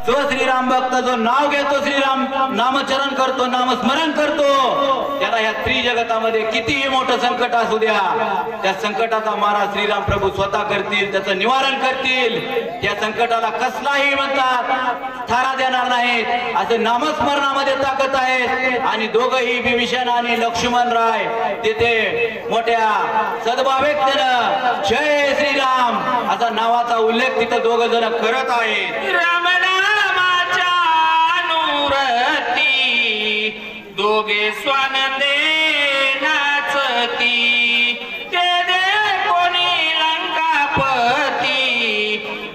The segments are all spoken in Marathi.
जो श्रीराम भक्त जो नाव घेतो, श्रीराम नामचरण करतो, नामस्मरण करतो, त्याला या त्रिजगतामध्ये कितीही मोठं संकट असू द्या, त्या संकटाचा मारा श्रीराम प्रभू स्वतः करतील, त्याचं निवारण करतील. त्या संकटाला कसलाही म्हणतात थारा देणार नाहीत. असं नामस्मरणामध्ये ताकद आहे. आणि दोघही विभीषण आणि लक्ष्मणराय तिथे मोठ्या सद्भावेनं जय श्रीराम असा नावाचा उल्लेख तिथं दोघ जण करत आहेत. रामनामाच्या अनुरती दोघे स्वानंदे नाचती, ते दे कोणी लंकापती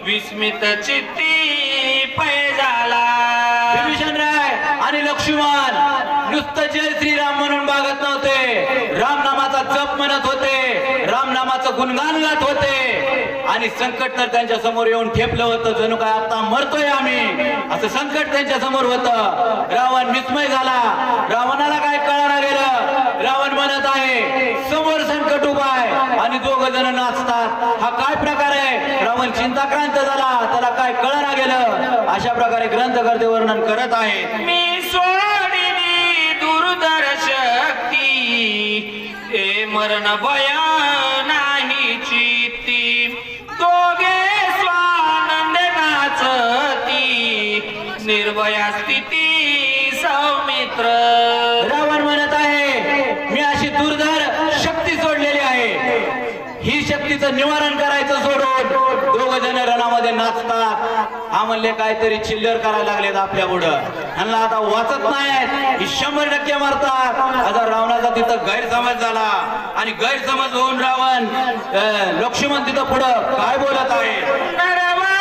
विस्मित चित्ती पै झाला. विभीषण राय आणि लक्ष्मण नुसतं जय श्रीराम म्हणून बागत नव्हते, राम नामाचा जप म्हणत होते, राम नामाचं गुणगान गात होते. आणि संकट तर त्यांच्या समोर येऊन ठेपलं होतं, जणू काय आता मरतोय आम्ही असं संकट त्यांच्या समोर होतं. रावण विस्मय झाला, रावणाला काय कळायला गेलं. रावण म्हणत आहे समोर संकट उभा आहे आणि दोघ जण नाचतात, हा काय प्रकार आहे. रावण चिंताक्रांत झाला, त्याला काय कळायला गेलं. अशा प्रकारे ग्रंथकर्ते वर्णन करत आहेत. मी सोडिली दुर्धर शक्ती, हे मरण भय नाही चित्ती, दोघे स्वानंदे नाचती निर्भया स्थिती सौमित्र. रावण म्हणत आहे मी अशी दुर्धर शक्ती सोडलेली आहे, ही शक्तीचं निवारण करायचं सोडून दोघ जण रणामध्ये नाचतात. हा म्हणले काहीतरी चिल्लर करायला लागलेत आपल्या पुढं, ह्यांना आता वाचत नाहीत, ही 100% मारतात. आता रावणाचा तिथं गैरसमज झाला आणि गैरसमज होऊन रावण लक्ष्मण तिथं पुढं काय बोलत आहे. नरवा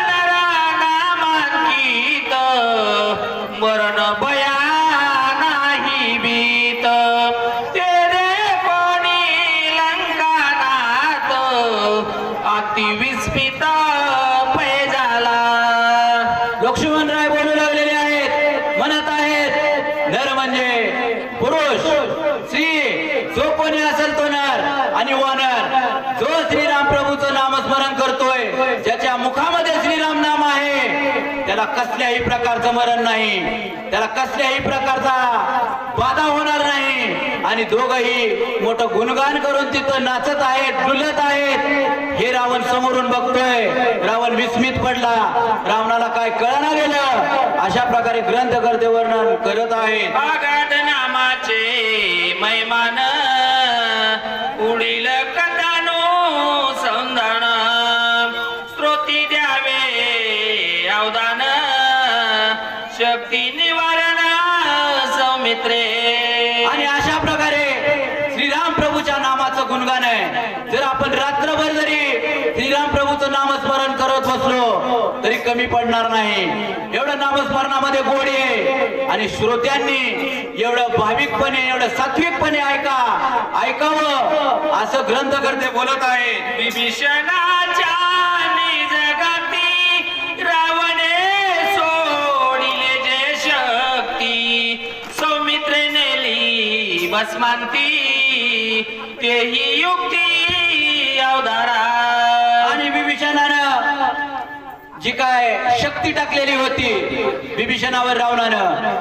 नरा नामांकित मरण भया नाही भीत, ते रे कोणी लंकानाथ अति विस्मित पै झाला. लक्ष्मण राय बोलू लागलेले आहेत, म्हणत आहेत नर म्हणजे पुरुष, स्त्री जो कोणी असेल तो नर आणि वानर, जो श्रीराम प्रभूचं नामस्मरण करतोय, ज्याच्या मुखामध्ये श्रीराम नाम आहे, त्याला कसल्याही प्रकारचं मरण नाही, त्याला कसल्याही प्रकारचा बाधा होणार नाही. आणि दोघही मोठं गुणगान करून तिथं नाचत आहेत, डुलत आहेत. हे रावण समोरून बघतोय, रावण विस्मित पडला, रावणाला काय कळना गेलं. अशा प्रकारे ग्रंथकर्ते वर्णन करत आहेत. अगाध नामाचे मैमान उडील कथानो सौंदण, स्तोती द्यावे अवदान शक्ती निवारण सौमित्रे. आणि अशा प्रकारे श्रीराम प्रभूच्या नामाचं गुणगान आहे. जर आपण रात्रभर जरी श्रीराम प्रभूचं नामस्मरण करत बसलो तरी कमी पडणार नाही. एवढं नामस्मरणामध्ये गोडी आहे. आणि श्रोत्यांनी एवढं भाविकपणे, एवढं सात्विकपणे ऐकावं असं ग्रंथकर्ते बोलत आहेत. विभीषणाच्या निजगती रावणे सोडिले जे शक्ती, सौमित्रे नेली भस्मांती तेही युक्ती अवधारा. आणि विभीषणानं जी काय शक्ती टाकलेली होती विभीषणावर रावणानं,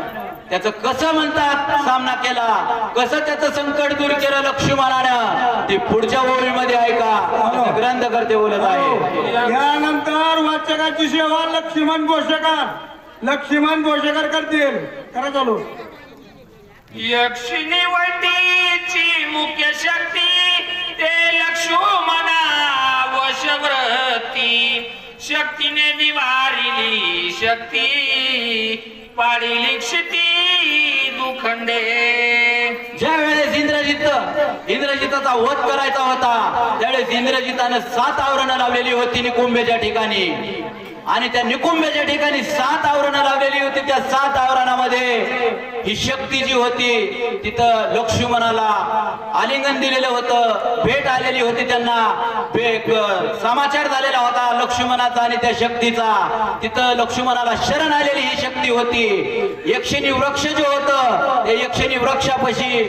त्याचं कसं म्हणतात सामना केला, कसं त्याचं संकट दूर केलं लक्ष्मणानं, ते पुढच्या ओळीमध्ये ऐका ग्रंथकर्ते बोलत आहे. यानंतर वाचकाची सेवा लक्ष्मण घोषकर करतील. करा चालू. यक्षिणी वटीची मुख्य शक्ती ते लक्ष्मणा वशव्रती, शक्तीने निवारिली शक्ती पाडिली क्षिती दुखंडे. ज्या वेळेस इंद्रजिताचा वध करायचा होता त्यावेळेस इंद्रजितानं 7 आवरणं लावलेली होती निकुंभेच्या ठिकाणी. आणि त्या निकुंभेच्या ठिकाणी 7 आवरणं लावलेली होती. त्या 7 आवरणामध्ये ही शक्ती जी होती तिथं लक्ष्मणाला आलिंगन दिलेलं होतं, भेट आलेली होती, त्यांना समाचार झालेला होता लक्ष्मणाचा आणि त्या शक्तीचा. तिथं लक्ष्मणाला शरण आलेली ही शक्ती होती. यक्षिणी वृक्ष जे होतं ते यक्षिणी वृक्षापाशी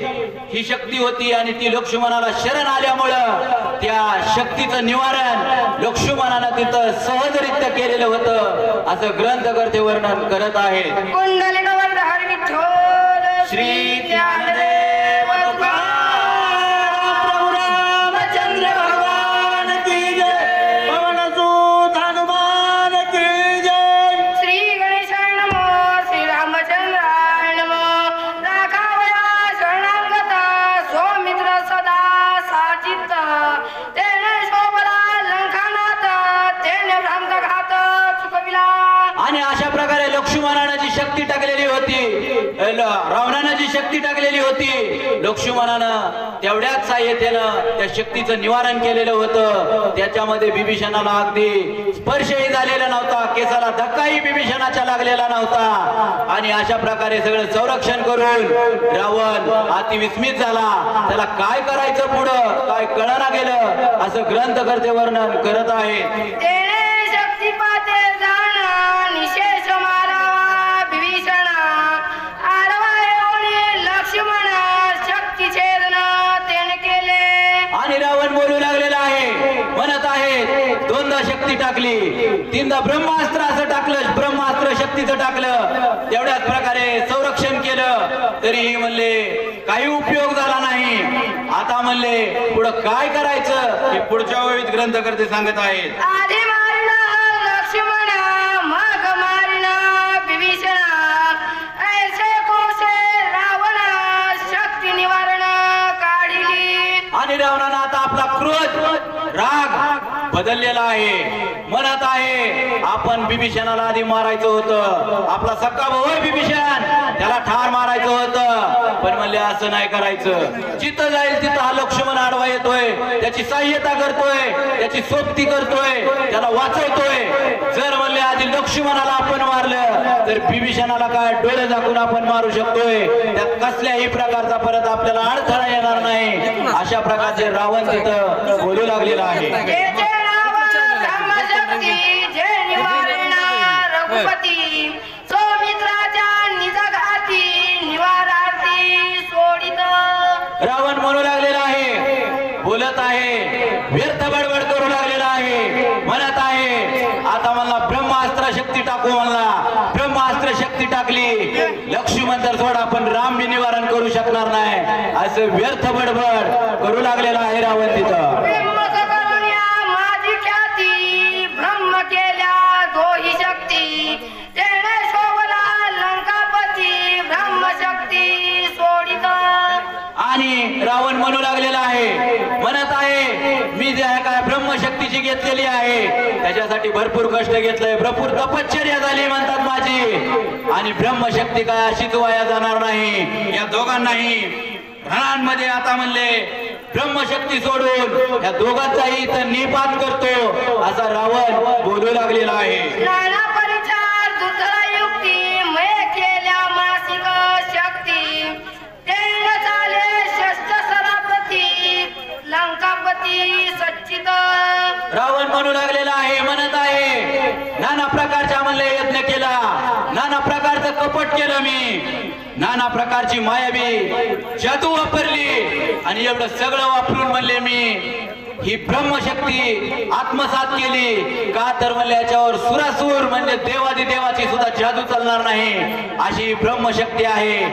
ही शक्ती होती आणि ती लक्ष्मणाला शरण आल्यामुळं त्या शक्तीचं निवारण लक्ष्मणानं तिथं सहजरित्या केलेलं होतं असं ग्रंथकर्ते वर्णन करत आहेत. कुंडलिक वरद हरी विठ्ठल श्री ज्ञानदेव तुकाराम प्रभू रामचंद्र भगवान की जय. पवनसूत हनुमान की जय. श्री गणेशाय नमो श्री रामचंद्राय नमो राखावया शरणागता सौमित्र सदा साचित तेने शोभला लंकानाथ तेने भ्रांतघात चुकविला. आणि अशा प्रकारे लक्ष्मणानं जी शक्ती टाकलेली होती रावणानं जी शक्ती टाकलेली होती लक्ष्मणानं तेवढ्याच साह्यतेनं त्या शक्तीचं निवारण केलेलं होतं. त्याच्यामध्ये बिभीषणाला अगदी स्पर्शही झालेला नव्हता, केसाला धक्काही बिभीषणाच्या लागलेला नव्हता. आणि अशा प्रकारे सगळं संरक्षण करून रावण अति विस्मित झाला. त्याला काय करायचं पुढं काय कळना गेलं असं ग्रंथकर्ते वर्णन करत आहेत. तेने शक्तिपाते जाणा निशेष मारावा विभीषण आडवा येऊन लक्ष्मण शक्ती छेदन तेने केले. आणि रावण बोलू लागलेला आहे म्हणत आहे दोनदा शक्ती टाकली, तीनदा ब्रह्मास्त्र असं टाकलं, ब्रह्मास्त्र शक्तीचं टाकलं, तेवढ्याच प्रकारे संरक्षण केलं तरीही म्हणले काही उपयोग झाला नाही. आता म्हणले पुढं काय करायचं हे पुढच्या ओळीत ग्रंथकर्ते सांगत आहेत. आधी मारिन लक्ष्मण मग मारिन विभीषण ऐसे कोसे रावण शक्ती निवारण काढिली. आणि रावणानं आता आपला क्रोध राग बदललेला आहे. म्हणत आहे आपण बिभीषणाला आधी मारायचं होतं, आपला सक्का भाऊ आहे बिभीषण त्याला ठार मारायचं होतं, पण म्हणले असं नाही करायचं. जिथं जाईल तिथं हा लक्ष्मण आडवा येतोय, त्याची सहाय्यता करतोय, त्याची सोबती करतोय, त्याला वाचवतोय. जर म्हणले आधी लक्ष्मणाला आपण मारलं तर बिभीषणाला काय डोळे झाकून आपण मारू शकतोय, त्यात कसल्याही प्रकारचा परत आपल्याला अडथळा येणार नाही. अशा प्रकारचे रावण तिथं बोलू लागलेला आहे. जे जे नाव ब्रह्मशक्ती जे निवारण रघुपती सौमित्राच्या निजघाती निवारार्थी सोडित. रावण म्हणू लागलेला आहे, बोलत आहे, व्यर्थ बडबड करू लागलेला आहे. म्हणत आहे आता मला ब्रह्मास्त्र शक्ती टाकू, म्हणला ब्रह्मास्त्र शक्ती टाकली लक्ष्मण तर सोडा पण राम बी निवारण करू शकणार नाही असं व्यर्थ बडबड करू लागलेला आहे रावण तिथं. ब्रह्मक करुण्या माझी ख्याती ब्रह्म केल्या दोही शक्ती तेने शोभला लंकापती ब्रह्मशक्ती सोडित. आणि रावण म्हणू लागलेला आहे, म्हणत आहे मी जे आहे काय ब्रह्मशक्तीची घेतलेली आहे त्याच्यासाठी भरपूर कष्ट घेतलंय, भरपूर तपश्चर्या झाली म्हणतात माझी, आणि ब्रह्मशक्ती काय अशीच वाया जाणार नाही. या दोघांनाही रणांमध्ये आता म्हणले ब्रह्मशक्ती सोडून या दोघांचाही इथं निपात करतो असा रावण बोलू लागलेला आहे. नाना परिचार दुसरा युक्ती मय केल्या मासिक शक्ती तेन चाले शस्त्र सरापती लंकापती सच्चित. रावण म्हणू लागलेला आहे, म्हणत आहे नाना प्रकारच्या म्हणले यत्न केला, नाना प्रकारचं कपट केलं मी, नाना प्रकारची मायावी जादू वापरली आणि एवढं सगळं वापरून म्हणले मी ही ब्रह्मशक्ती आत्मसात केली. का तर म्हणले याच्यावर सुरासूर म्हणजे देवादी देवाची सुद्धा जादू चालणार नाही अशी ब्रह्मशक्ती आहे.